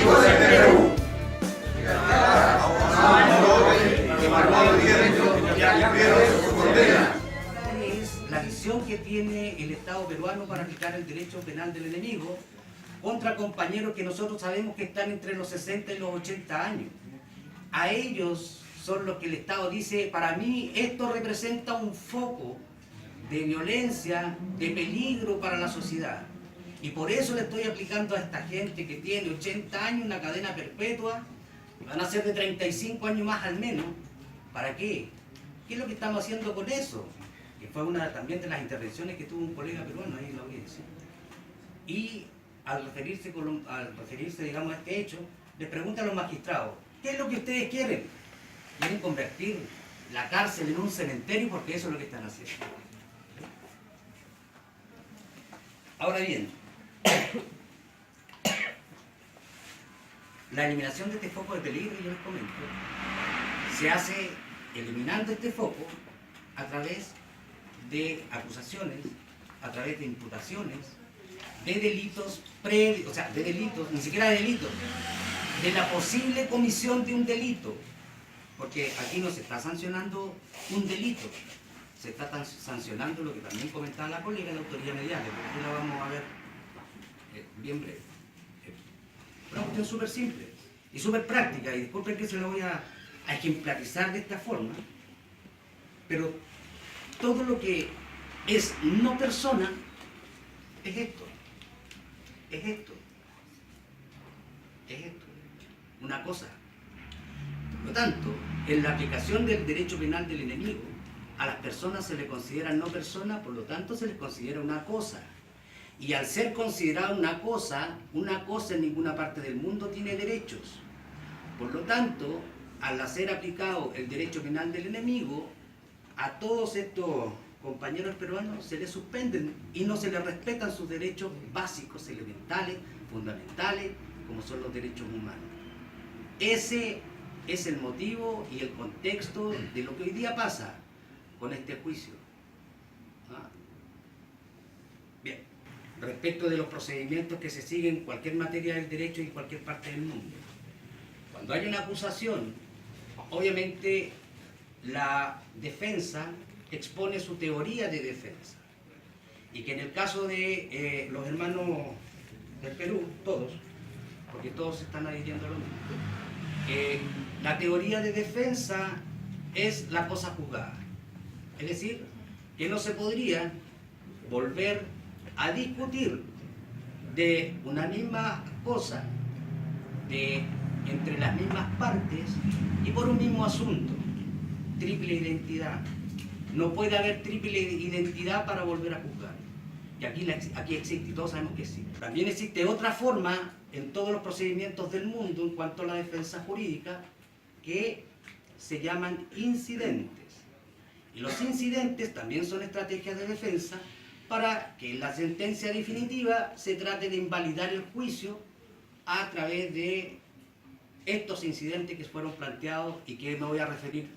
hijos del Perú. Es la visión que tiene el Estado peruano para aplicar el derecho penal del enemigo contra compañeros que nosotros sabemos que están entre los 60 y los 80 años. A ellos son los que el Estado dice, para mí esto representa un foco de violencia, de peligro para la sociedad. Y por eso le estoy aplicando a esta gente que tiene 80 años una cadena perpetua, y van a ser de 35 años más al menos. ¿Para qué? ¿Qué es lo que estamos haciendo con eso? Que fue una también de las intervenciones que tuvo un colega peruano ahí en la audiencia. Y al referirse, digamos, a este hecho, les preguntan a los magistrados, ¿qué es lo que ustedes quieren? Quieren convertir la cárcel en un cementerio porque eso es lo que están haciendo. Ahora bien, la eliminación de este foco de peligro, yo les comento, se hace eliminando este foco a través de acusaciones, a través de imputaciones, de delitos previos, o sea, de delitos, ni siquiera de delitos, de la posible comisión de un delito, porque aquí no se está sancionando un delito, se está sancionando lo que también comentaba la colega, la autoría mediante, porque aquí la vamos a ver bien breve. Una cuestión súper simple y súper práctica, y disculpen que se lo voy a ejemplarizar de esta forma, pero todo lo que es no persona es esto, es esto, es esto, una cosa. Por lo tanto, en la aplicación del derecho penal del enemigo, a las personas se les considera no persona, por lo tanto se les considera una cosa. Y al ser considerada una cosa en ninguna parte del mundo tiene derechos. Por lo tanto, al ser aplicado el derecho penal del enemigo, a todos estos compañeros peruanos se les suspenden y no se les respetan sus derechos básicos, elementales, fundamentales, como son los derechos humanos. Ese es el motivo y el contexto de lo que hoy día pasa con este juicio. Bien, respecto de los procedimientos que se siguen en cualquier materia del derecho y en cualquier parte del mundo. Cuando hay una acusación, obviamente la defensa expone su teoría de defensa. Y que en el caso de los hermanos del Perú, todos, porque todos están adhiriendo a lo mismo, la teoría de defensa es la cosa juzgada. Es decir, que no se podría volver a discutir de una misma cosa, entre las mismas partes y por un mismo asunto. Triple identidad. No puede haber triple identidad para volver a juzgar. Y aquí existe, y todos sabemos que sí. También existe otra forma en todos los procedimientos del mundo en cuanto a la defensa jurídica que se llaman incidentes. Y los incidentes también son estrategias de defensa para que en la sentencia definitiva se trate de invalidar el juicio a través de estos incidentes que fueron planteados y que me voy a referir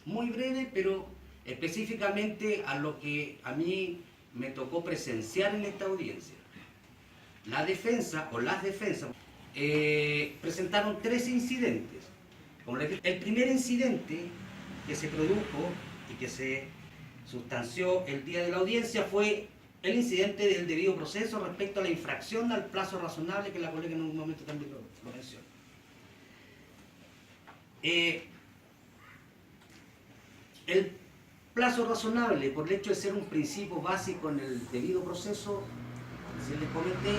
muy breve, pero específicamente a lo que a mí me tocó presenciar en esta audiencia. La defensa o las defensas presentaron 3 incidentes. Como les dije, el primer incidente que se produjo y que se sustanció el día de la audiencia fue el incidente del debido proceso respecto a la infracción al plazo razonable, que la colega en un momento también lo mencionó. El plazo razonable, por el hecho de ser un principio básico en el debido proceso, si les comenté,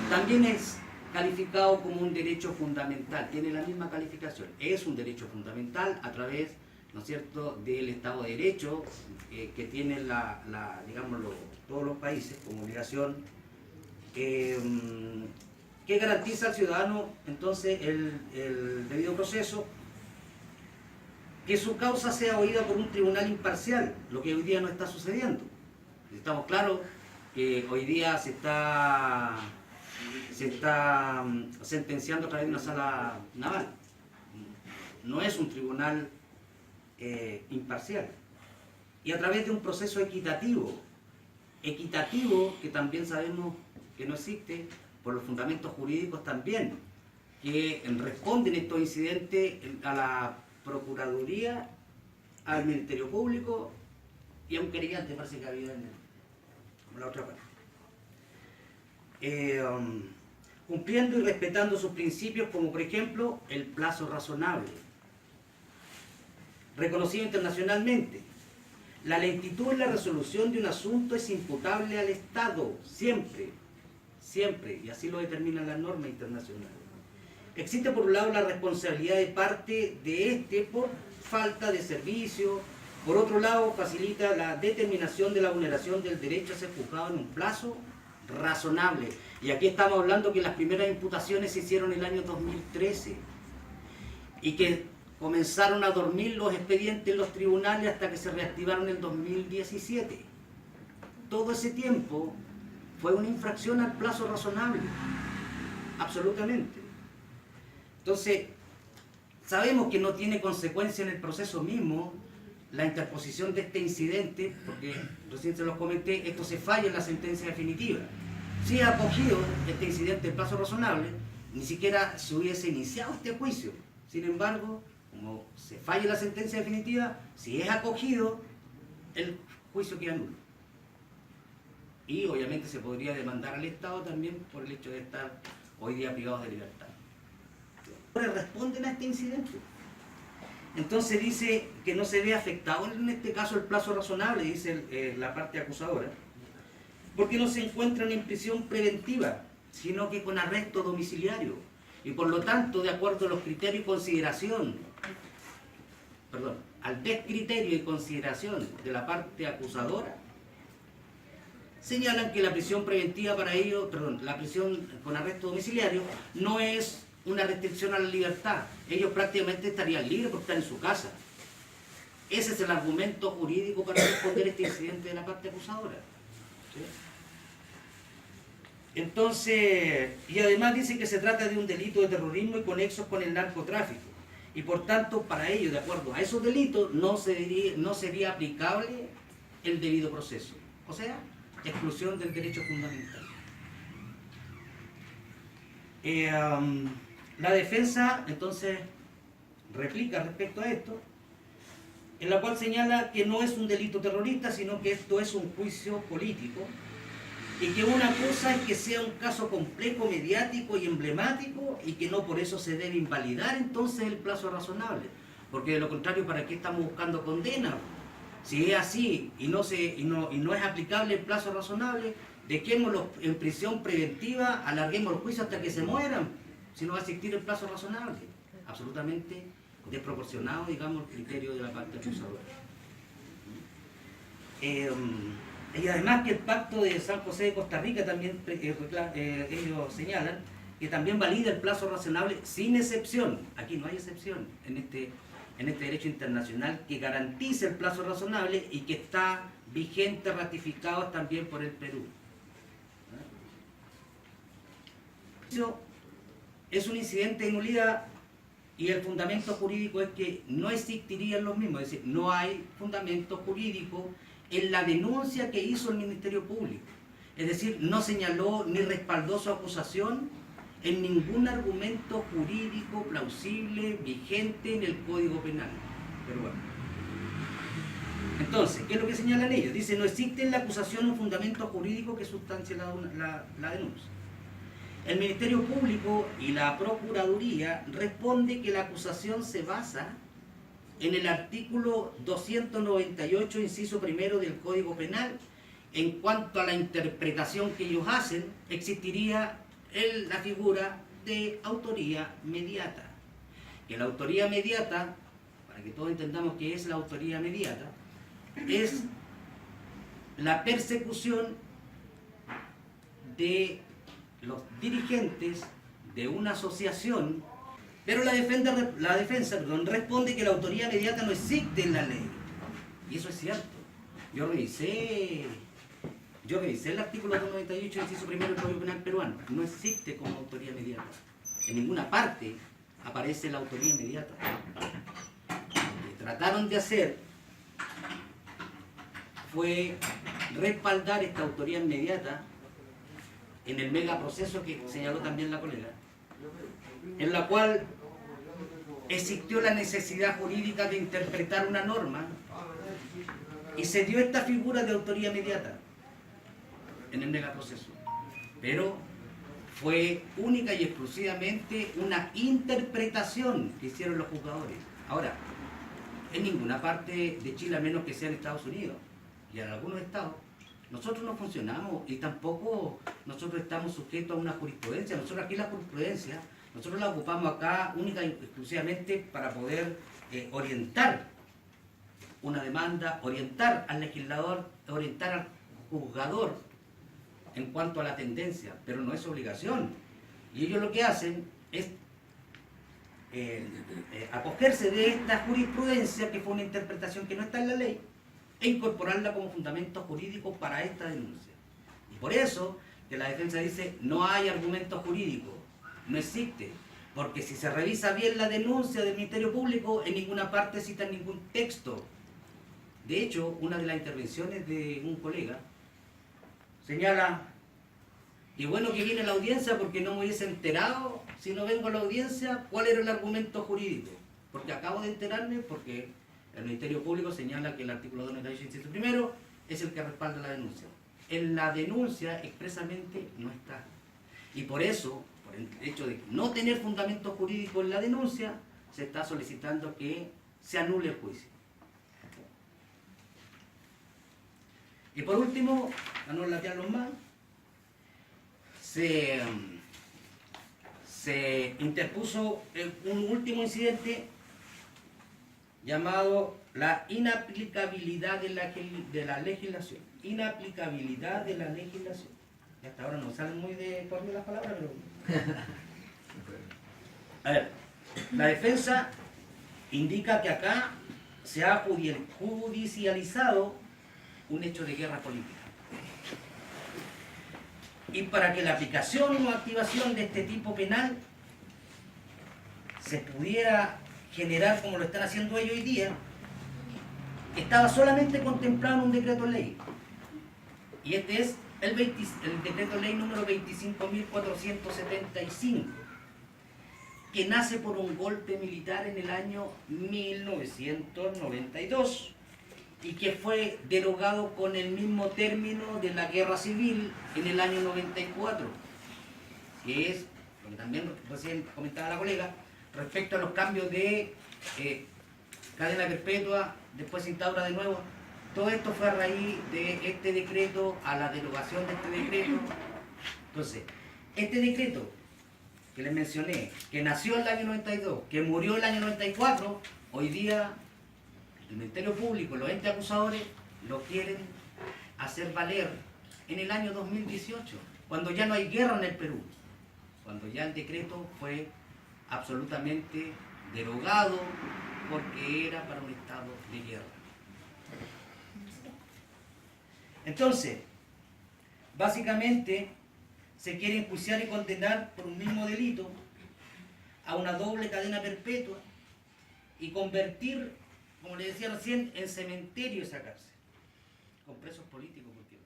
también es calificado como un derecho fundamental, tiene la misma calificación, es un derecho fundamental a través, ¿no es cierto?, del Estado de Derecho que tienen digámoslo, todos los países como obligación, que garantiza al ciudadano entonces el debido proceso, que su causa sea oída por un tribunal imparcial, lo que hoy día no está sucediendo. Estamos claros que hoy día se está sentenciando a través de una sala naval. No es un tribunal imparcial. Y a través de un proceso equitativo que también sabemos que no existe por los fundamentos jurídicos también. que responden estos incidentes a la Procuraduría, al Ministerio Público y a un querellante, parece que había en la otra parte. Cumpliendo y respetando sus principios, como por ejemplo el plazo razonable, reconocido internacionalmente. La lentitud en la resolución de un asunto es imputable al Estado, siempre, siempre, y así lo determinan las normas internacionales. Existe por un lado la responsabilidad de parte de este por falta de servicio, por otro lado facilita la determinación de la vulneración del derecho a ser juzgado en un plazo razonable. Y aquí estamos hablando que las primeras imputaciones se hicieron en el año 2013 y que comenzaron a dormir los expedientes en los tribunales hasta que se reactivaron en el 2017. Todo ese tiempo fue una infracción al plazo razonable, absolutamente. Entonces, sabemos que no tiene consecuencia en el proceso mismo la interposición de este incidente, porque recién se los comenté, esto se falla en la sentencia definitiva. Si ha acogido este incidente en plazo razonable, ni siquiera se hubiese iniciado este juicio. Sin embargo, como se falla la sentencia definitiva, si es acogido, el juicio queda nulo. Y obviamente se podría demandar al Estado también por el hecho de estar hoy día privados de libertad. Responden a este incidente. Entonces dice que no se ve afectado en este caso el plazo razonable, dice la parte acusadora, porque no se encuentran en prisión preventiva, sino que con arresto domiciliario. Y por lo tanto, de acuerdo a los criterios y consideración, al descriterio y consideración de la parte acusadora, señalan que la prisión preventiva para ellos, la prisión con arresto domiciliario, no es una restricción a la libertad. Ellos prácticamente estarían libres por estar en su casa. Ese es el argumento jurídico para responder este incidente de la parte acusadora. ¿Sí? Entonces, y además dice que se trata de un delito de terrorismo y conexos con el narcotráfico. Y por tanto, para ellos, de acuerdo a esos delitos, no sería aplicable el debido proceso. O sea, exclusión del derecho fundamental. La defensa, entonces, replica respecto a esto, en la cual señala que no es un delito terrorista, sino que esto es un juicio político, y que una cosa es que sea un caso complejo, mediático y emblemático, y que no por eso se debe invalidar entonces el plazo razonable, porque de lo contrario, ¿para qué estamos buscando condena? Si es así y no es aplicable el plazo razonable, dejémoslos en prisión preventiva, alarguemos el juicio hasta que se mueran, si no va a existir el plazo razonable. Absolutamente desproporcionado, digamos, el criterio de la parte acusadora. Y además que el pacto de San José de Costa Rica también, ellos señalan, que también valida el plazo razonable sin excepción. Aquí no hay excepción en este derecho internacional que garantice el plazo razonable y que está vigente, ratificado también por el Perú. Es un incidente de nulidad y el fundamento jurídico es que no existirían los mismos, es decir, no hay fundamento jurídico en la denuncia que hizo el Ministerio Público. Es decir, no señaló ni respaldó su acusación en ningún argumento jurídico plausible, vigente en el Código Penal peruano. Entonces, ¿qué es lo que señalan ellos? Dice, no existe en la acusación un fundamento jurídico que sustancie la denuncia. El Ministerio Público y la Procuraduría responde que la acusación se basa en el artículo 298, inciso primero del Código Penal. En cuanto a la interpretación que ellos hacen, existiría la figura de autoría mediata. Que la autoría mediata, para que todos entendamos qué es la autoría mediata, es la persecución de los dirigentes de una asociación, pero la defensa responde que la autoría mediata no existe en la ley. Y eso es cierto. Yo revisé el artículo 298, inciso primero del Código Penal peruano. No existe como autoría mediata. En ninguna parte aparece la autoría mediata. Lo que trataron de hacer fue respaldar esta autoría inmediata en el megaproceso que señaló también la colega, en la cual existió la necesidad jurídica de interpretar una norma y se dio esta figura de autoría inmediata en el megaproceso. Pero fue única y exclusivamente una interpretación que hicieron los juzgadores. Ahora, en ninguna parte de Chile, a menos que sea en Estados Unidos y en algunos estados, nosotros no funcionamos y tampoco nosotros estamos sujetos a una jurisprudencia. Nosotros aquí la jurisprudencia, nosotros la ocupamos acá única y exclusivamente para poder orientar una demanda, orientar al legislador, orientar al juzgador en cuanto a la tendencia, pero no es obligación. Y ellos lo que hacen es acogerse de esta jurisprudencia, que fue una interpretación que no está en la ley, e incorporarla como fundamento jurídico para esta denuncia. Y por eso que la defensa dice, no hay argumento jurídico, no existe, porque si se revisa bien la denuncia del Ministerio Público, en ninguna parte cita ningún texto. De hecho, una de las intervenciones de un colega señala, y bueno que viene la audiencia porque no me hubiese enterado, si no vengo a la audiencia, cuál era el argumento jurídico. Porque acabo de enterarme, porque el Ministerio Público señala que el artículo 298, inciso primero, es el que respalda la denuncia. En la denuncia expresamente no está. Y por eso, por el hecho de no tener fundamento jurídico en la denuncia, se está solicitando que se anule el juicio. Y por último, a no latearlos más, se interpuso un último incidente llamado la inaplicabilidad de la legislación. Inaplicabilidad de la legislación. Y hasta ahora no salen muy de corrido las palabras, pero... A ver, la defensa indica que acá se ha judicializado un hecho de guerra política. Y para que la aplicación o activación de este tipo penal se pudiera generar como lo están haciendo ellos hoy día, estaba solamente contemplado en un decreto ley. Y este es el decreto ley número 25.475, que nace por un golpe militar en el año 1992 y que fue derogado con el mismo término de la guerra civil en el año 94, que es lo que también recién comentaba la colega, respecto a los cambios de cadena perpetua, después se instaura de nuevo. Todo esto fue a raíz de este decreto, a la derogación de este decreto. Entonces, este decreto que les mencioné, que nació en el año 92, que murió en el año 94, hoy día el Ministerio Público, los entes acusadores, lo quieren hacer valer en el año 2018, cuando ya no hay guerra en el Perú, cuando ya el decreto fue absolutamente derogado porque era para un estado de guerra. Entonces, básicamente se quiere enjuiciar y condenar por un mismo delito a una doble cadena perpetua y convertir, como les decía recién, en cementerio esa cárcel, con presos políticos, porque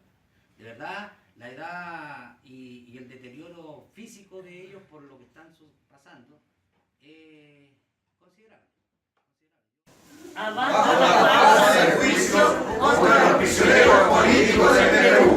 de verdad la edad y el deterioro físico de ellos por lo que están pasando es considerable. Avanza la paz, el juicio contra los prisioneros políticos del Perú.